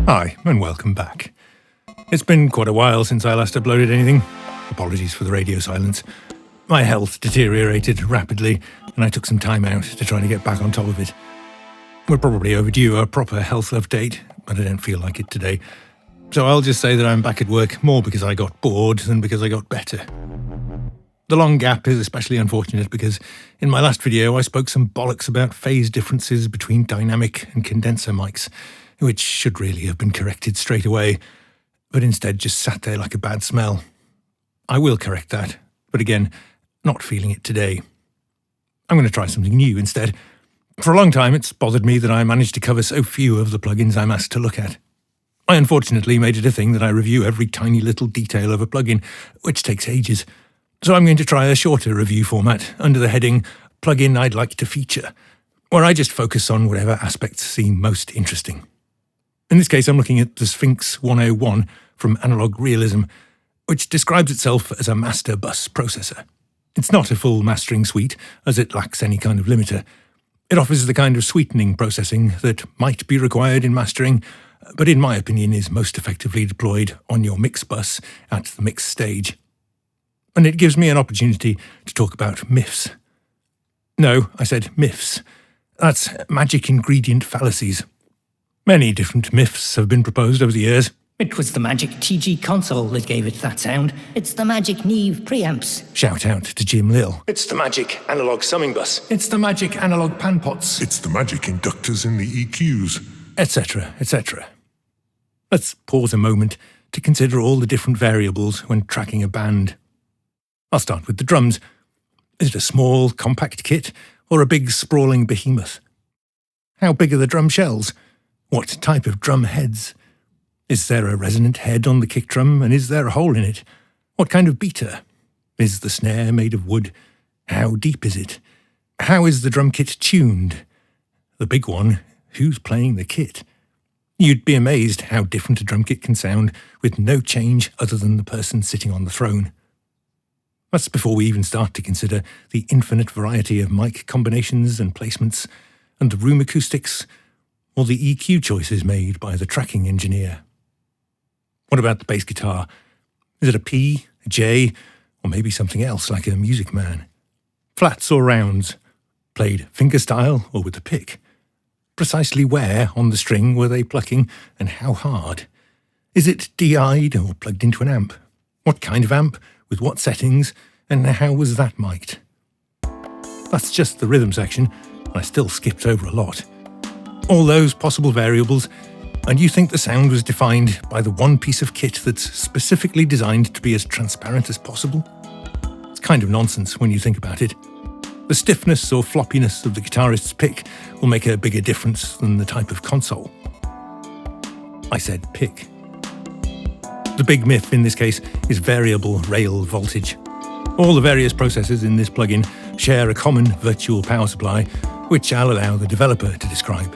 Hi, and welcome back. It's been quite a while since I last uploaded anything. Apologies for the radio silence. My health deteriorated rapidly, and I took some time out to try to get back on top of it. We're probably overdue a proper health update, but I don't feel like it today. So I'll just say that I'm back at work more because I got bored than because I got better. The long gap is especially unfortunate because in my last video I spoke some bollocks about phase differences between dynamic and condenser mics, which should really have been corrected straight away, but instead just sat there like a bad smell. I will correct that, but again, not feeling it today. I'm going to try something new instead. For a long time it's bothered me that I managed to cover so few of the plugins I'm asked to look at. I unfortunately made it a thing that I review every tiny little detail of a plugin, which takes ages. So I'm going to try a shorter review format under the heading Plugin I'd Like to Feature, where I just focus on whatever aspects seem most interesting. In this case, I'm looking at the Sphinx 101 from Analog Realism, which describes itself as a master bus processor. It's not a full mastering suite, as it lacks any kind of limiter. It offers the kind of sweetening processing that might be required in mastering, but in my opinion is most effectively deployed on your mix bus at the mix stage. And it gives me an opportunity to talk about MIFs. No, I said MIFs. That's magic ingredient fallacies. Many different MIFs have been proposed over the years. It was the magic TG console that gave it that sound. It's the magic Neve preamps. Shout out to Jim Lill. It's the magic analog summing bus. It's the magic analog panpots. It's the magic inductors in the EQs. Etc., etc. Let's pause a moment to consider all the different variables when tracking a band. I'll start with the drums. Is it a small, compact kit or a big, sprawling behemoth? How big are the drum shells? What type of drum heads? Is there a resonant head on the kick drum, and is there a hole in it? What kind of beater? Is the snare made of wood? How deep is it? How is the drum kit tuned? The big one, who's playing the kit? You'd be amazed how different a drum kit can sound with no change other than the person sitting on the throne. That's before we even start to consider the infinite variety of mic combinations and placements, and the room acoustics, or the EQ choices made by the tracking engineer. What about the bass guitar? Is it a P, a J, or maybe something else like a Music Man? Flats or rounds? Played fingerstyle or with a pick? Precisely where on the string were they plucking, and how hard? Is it DI'd or plugged into an amp? What kind of amp, with what settings, and how was that mic'd? That's just the rhythm section, and I still skipped over a lot. All those possible variables, and you think the sound was defined by the one piece of kit that's specifically designed to be as transparent as possible? It's kind of nonsense when you think about it. The stiffness or floppiness of the guitarist's pick will make a bigger difference than the type of console. I said pick. The big MIF in this case is variable rail voltage. All the various processors in this plugin share a common virtual power supply, which I'll allow the developer to describe.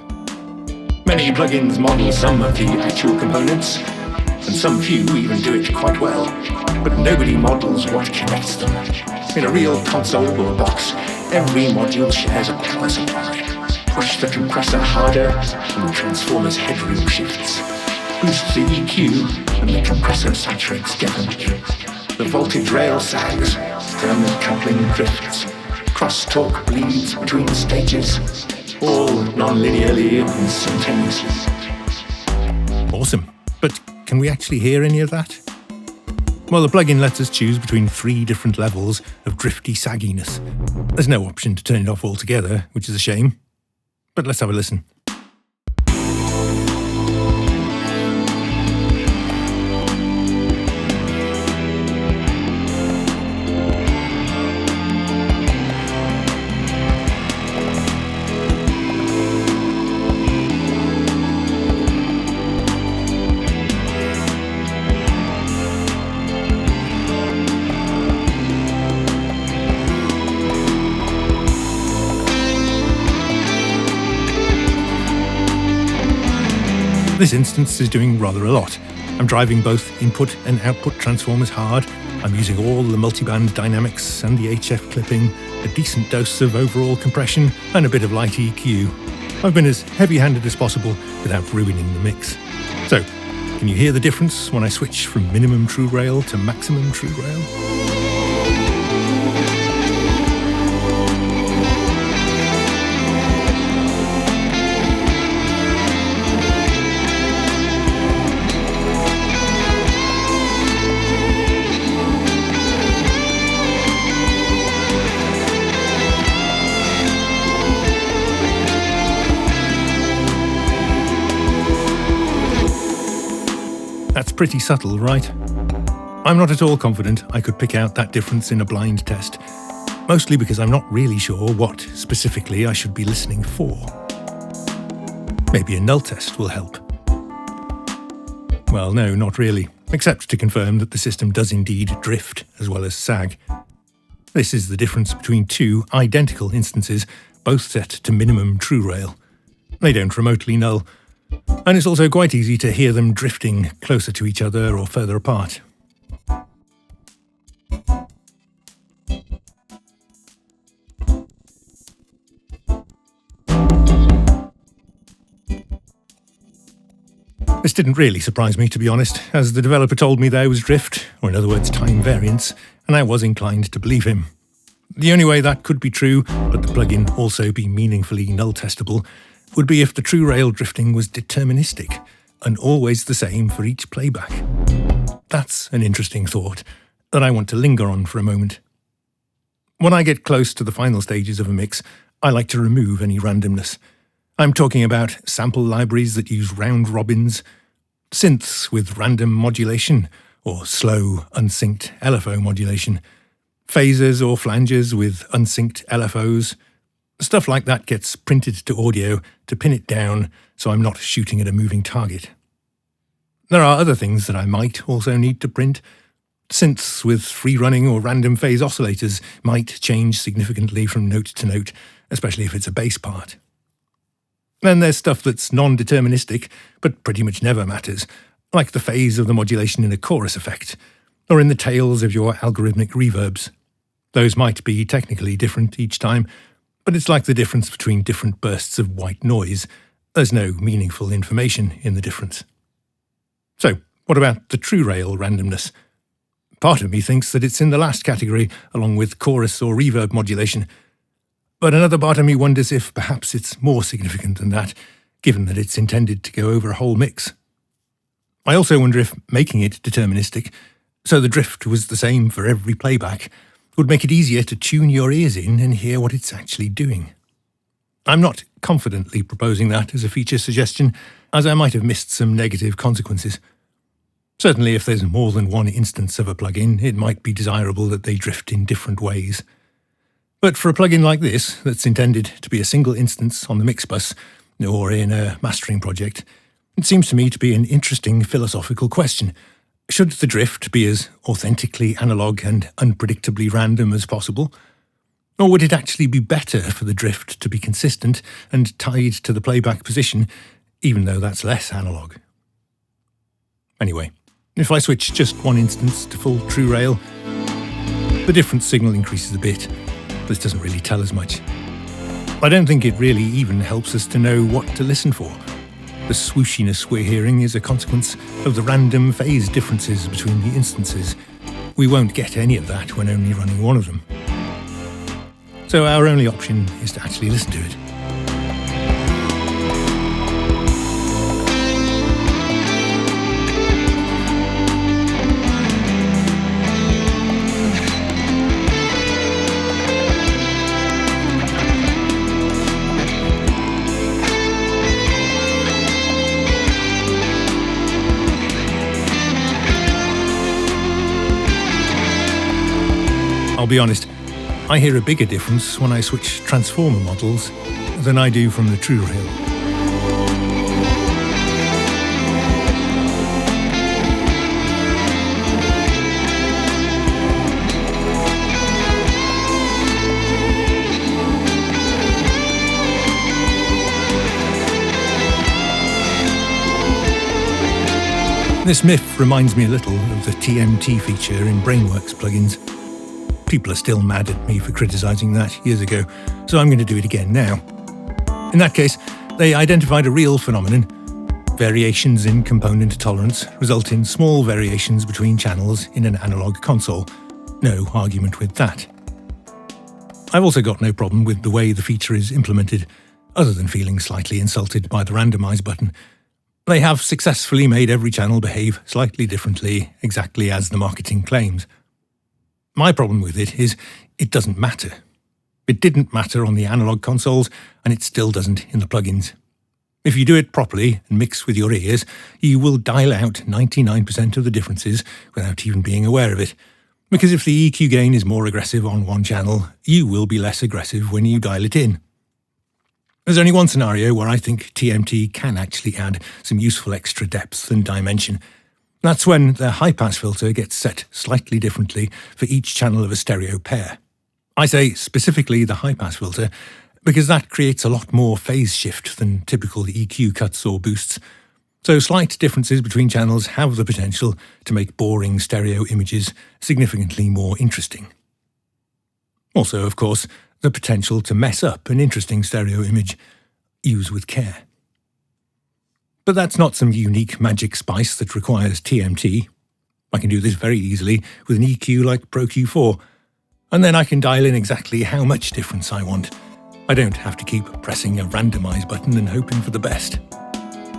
Many plugins model some of the actual components, and some few even do it quite well, but nobody models what connects them. In a real console or box, every module shares a power supply. Push the compressor harder, and the transformer's headroom shifts. Boost the EQ, and the compressor saturates definitely. The voltage rail sags, thermal coupling drifts. Crosstalk bleeds between stages, all non-linearly and simultaneously. Awesome, but can we actually hear any of that? Well, the plugin lets us choose between 3 different levels of drifty sagginess. There's no option to turn it off altogether, which is a shame. But let's have a listen. This instance is doing rather a lot. I'm driving both input and output transformers hard. I'm using all the multiband dynamics and the HF clipping, a decent dose of overall compression, and a bit of light EQ. I've been as heavy-handed as possible without ruining the mix. So, can you hear the difference when I switch from minimum TrueRail to maximum TrueRail? That's pretty subtle, right? I'm not at all confident I could pick out that difference in a blind test, mostly because I'm not really sure what specifically I should be listening for. Maybe a null test will help. Well, no, not really, except to confirm that the system does indeed drift as well as sag. This is the difference between two identical instances, both set to minimum TrueRail. They don't remotely null, and it's also quite easy to hear them drifting closer to each other or further apart. This didn't really surprise me, to be honest, as the developer told me there was drift, or in other words time variance, and I was inclined to believe him. The only way that could be true, but the plugin also be meaningfully null testable, would be if the TrueRail drifting was deterministic, and always the same for each playback. That's an interesting thought that I want to linger on for a moment. When I get close to the final stages of a mix, I like to remove any randomness. I'm talking about sample libraries that use round robins, synths with random modulation, or slow, unsynced LFO modulation, phasers or flanges with unsynced LFOs. Stuff like that gets printed to audio to pin it down so I'm not shooting at a moving target. There are other things that I might also need to print. Synths with free-running or random phase oscillators might change significantly from note to note, especially if it's a bass part. Then there's stuff that's non-deterministic, but pretty much never matters, like the phase of the modulation in a chorus effect, or in the tails of your algorithmic reverbs. Those might be technically different each time, but it's like the difference between different bursts of white noise. There's no meaningful information in the difference. So, what about the TrueRail randomness? Part of me thinks that it's in the last category, along with chorus or reverb modulation, but another part of me wonders if perhaps it's more significant than that, given that it's intended to go over a whole mix. I also wonder if making it deterministic, so the drift was the same for every playback, would make it easier to tune your ears in and hear what it's actually doing. I'm not confidently proposing that as a feature suggestion, as I might have missed some negative consequences. Certainly if there's more than one instance of a plugin, it might be desirable that they drift in different ways. But for a plugin like this, that's intended to be a single instance on the mix bus, or in a mastering project, it seems to me to be an interesting philosophical question. Should the drift be as authentically analog and unpredictably random as possible? Or would it actually be better for the drift to be consistent and tied to the playback position, even though that's less analog? Anyway, if I switch just one instance to full TrueRail, the difference signal increases a bit. This doesn't really tell us much. I don't think it really even helps us to know what to listen for. The swooshiness we're hearing is a consequence of the random phase differences between the instances. We won't get any of that when only running one of them. So our only option is to actually listen to it. I'll be honest, I hear a bigger difference when I switch transformer models than I do from the TrueRail. This MIF reminds me a little of the TMT feature in Brainworks plugins. People are still mad at me for criticising that years ago, so I'm going to do it again now. In that case, they identified a real phenomenon. Variations in component tolerance result in small variations between channels in an analog console. No argument with that. I've also got no problem with the way the feature is implemented, other than feeling slightly insulted by the randomize button. They have successfully made every channel behave slightly differently, exactly as the marketing claims. My problem with it is it doesn't matter. It didn't matter on the analog consoles, and it still doesn't in the plugins. If you do it properly and mix with your ears, you will dial out 99% of the differences without even being aware of it. Because if the EQ gain is more aggressive on one channel, you will be less aggressive when you dial it in. There's only one scenario where I think TMT can actually add some useful extra depth and dimension. That's when the high-pass filter gets set slightly differently for each channel of a stereo pair. I say specifically the high-pass filter because that creates a lot more phase shift than typical EQ cuts or boosts. So slight differences between channels have the potential to make boring stereo images significantly more interesting. Also, of course, the potential to mess up an interesting stereo image. Use with care. But that's not some unique magic spice that requires TMT. I can do this very easily with an EQ like Pro Q4, and then I can dial in exactly how much difference I want. I don't have to keep pressing a randomize button and hoping for the best.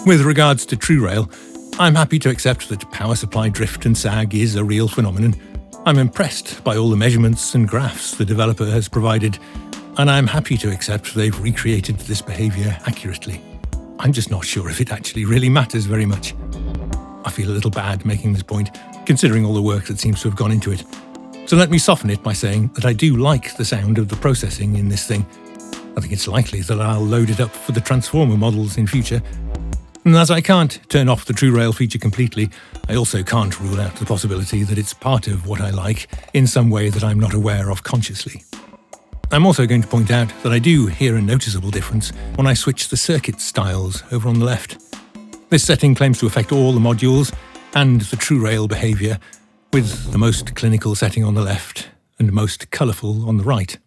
With regards to TrueRail, I'm happy to accept that power supply drift and sag is a real phenomenon. I'm impressed by all the measurements and graphs the developer has provided, and I'm happy to accept they've recreated this behaviour accurately. I'm just not sure if it actually really matters very much. I feel a little bad making this point, considering all the work that seems to have gone into it. So let me soften it by saying that I do like the sound of the processing in this thing. I think it's likely that I'll load it up for the transformer models in future. And as I can't turn off the TrueRail feature completely, I also can't rule out the possibility that it's part of what I like in some way that I'm not aware of consciously. I'm also going to point out that I do hear a noticeable difference when I switch the circuit styles over on the left. This setting claims to affect all the modules and the TrueRail behaviour, with the most clinical setting on the left and most colourful on the right.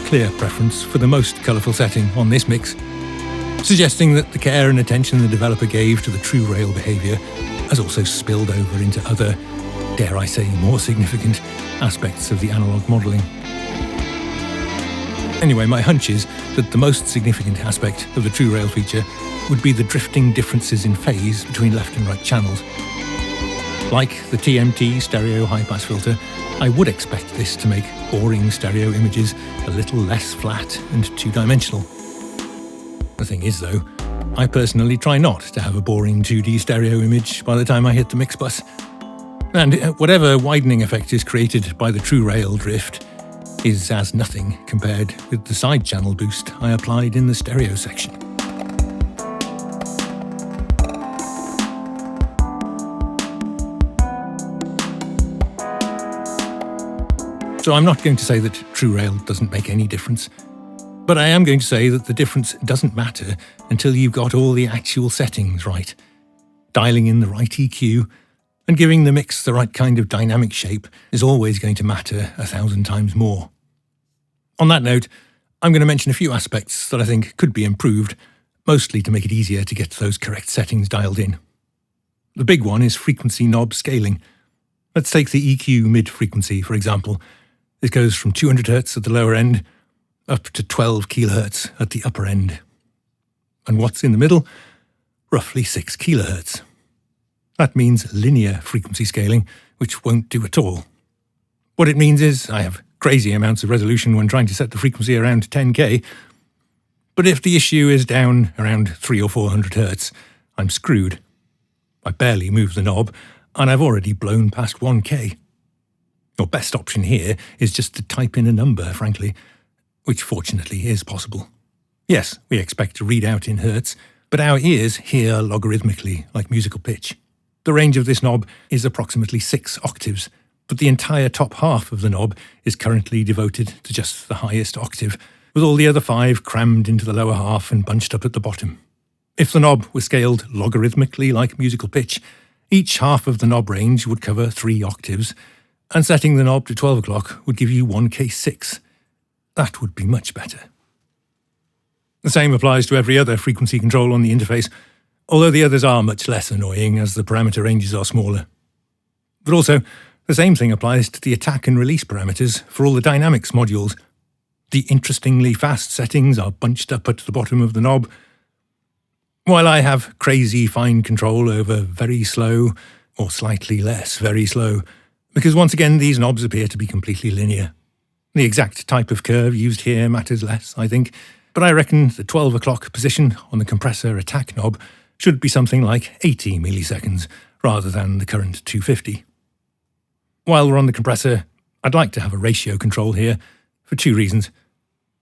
Clear preference for the most colourful setting on this mix, suggesting that the care and attention the developer gave to the TrueRail behaviour has also spilled over into other, dare I say, more significant aspects of the analog modelling. Anyway, my hunch is that the most significant aspect of the TrueRail feature would be the drifting differences in phase between left and right channels. Like the TMT stereo high-pass filter, I would expect this to make boring stereo images a little less flat and two-dimensional. The thing is, though, I personally try not to have a boring 2D stereo image by the time I hit the mix bus. And whatever widening effect is created by the TrueRail drift is as nothing compared with the side channel boost I applied in the stereo section. So I'm not going to say that TrueRail doesn't make any difference, but I am going to say that the difference doesn't matter until you've got all the actual settings right. Dialing in the right EQ and giving the mix the right kind of dynamic shape is always going to matter 1,000 times more. On that note, I'm going to mention a few aspects that I think could be improved, mostly to make it easier to get those correct settings dialed in. The big one is frequency knob scaling. Let's take the EQ mid-frequency, for example. It goes from 200 Hz at the lower end up to 12 kHz at the upper end. And what's in the middle? Roughly 6 kHz. That means linear frequency scaling, which won't do at all. What it means is I have crazy amounts of resolution when trying to set the frequency around 10K, But if the issue is down around 300 or 400 Hz, I'm screwed. I barely move the knob, and I've already blown past 1K. Your best option here is just to type in a number, frankly, which fortunately is possible. Yes, we expect to read out in Hertz, but our ears hear logarithmically, like musical pitch. The range of this knob is approximately 6 octaves, but the entire top half of the knob is currently devoted to just the highest octave, with all the other 5 crammed into the lower half and bunched up at the bottom. If the knob was scaled logarithmically like musical pitch, each half of the knob range would cover 3 octaves, and setting the knob to 12 o'clock would give you 1K6. That would be much better. The same applies to every other frequency control on the interface, although the others are much less annoying as the parameter ranges are smaller. But also, the same thing applies to the attack and release parameters for all the dynamics modules. The interestingly fast settings are bunched up at the bottom of the knob, while I have crazy fine control over very slow, or slightly less very slow, because once again these knobs appear to be completely linear. The exact type of curve used here matters less, I think, but I reckon the 12 o'clock position on the compressor attack knob should be something like 80 milliseconds, rather than the current 250. While we're on the compressor, I'd like to have a ratio control here, for 2 reasons.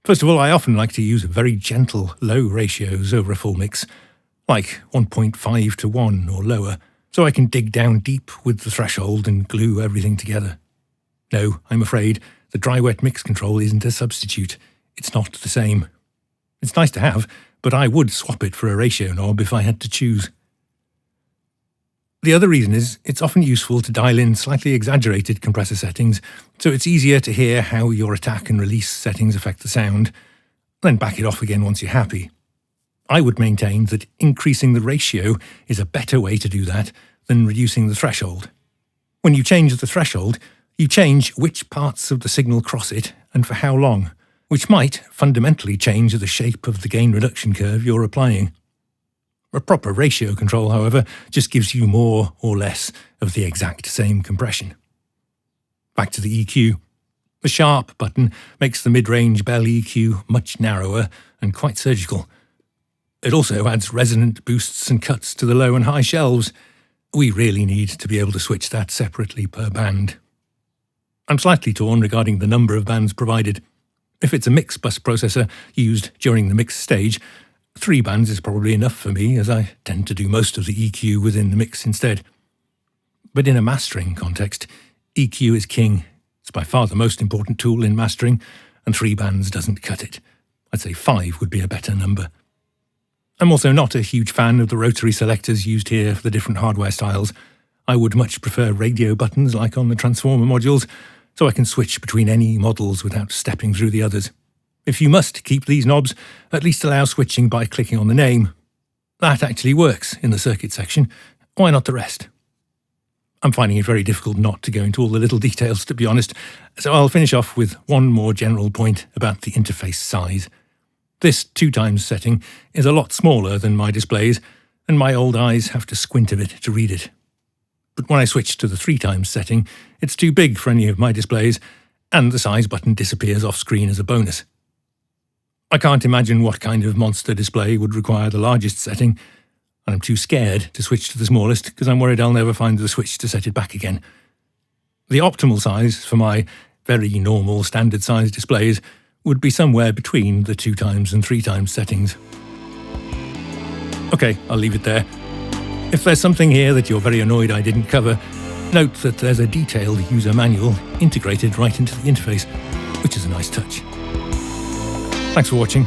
First of all, I often like to use very gentle, low ratios over a full mix, like 1.5 to 1 or lower, so I can dig down deep with the threshold and glue everything together. No, I'm afraid the dry-wet mix control isn't a substitute. It's not the same. It's nice to have, but I would swap it for a ratio knob if I had to choose. The other reason is it's often useful to dial in slightly exaggerated compressor settings, so it's easier to hear how your attack and release settings affect the sound, then back it off again once you're happy. I would maintain that increasing the ratio is a better way to do that than reducing the threshold. When you change the threshold, you change which parts of the signal cross it and for how long, which might fundamentally change the shape of the gain reduction curve you're applying. A proper ratio control, however, just gives you more or less of the exact same compression. Back to the EQ. The sharp button makes the mid-range bell EQ much narrower and quite surgical. It also adds resonant boosts and cuts to the low and high shelves. We really need to be able to switch that separately per band. I'm slightly torn regarding the number of bands provided. If it's a mix bus processor used during the mix stage, 3 bands is probably enough for me, as I tend to do most of the EQ within the mix instead. But in a mastering context, EQ is king. It's by far the most important tool in mastering, and 3 bands doesn't cut it. I'd say 5 would be a better number. I'm also not a huge fan of the rotary selectors used here for the different hardware styles. I would much prefer radio buttons like on the transformer modules, so I can switch between any models without stepping through the others. If you must keep these knobs, at least allow switching by clicking on the name. That actually works in the circuit section. Why not the rest? I'm finding it very difficult not to go into all the little details, to be honest, so I'll finish off with one more general point about the interface size. This 2x setting is a lot smaller than my displays, and my old eyes have to squint a bit to read it. But when I switch to the 3x setting, it's too big for any of my displays, and the size button disappears off screen as a bonus. I can't imagine what kind of monster display would require the largest setting, and I'm too scared to switch to the smallest because I'm worried I'll never find the switch to set it back again. The optimal size for my very normal standard size displays would be somewhere between the 2x and 3x settings. Okay, I'll leave it there. If there's something here that you're very annoyed I didn't cover, note that there's a detailed user manual integrated right into the interface, which is a nice touch. Thanks for watching.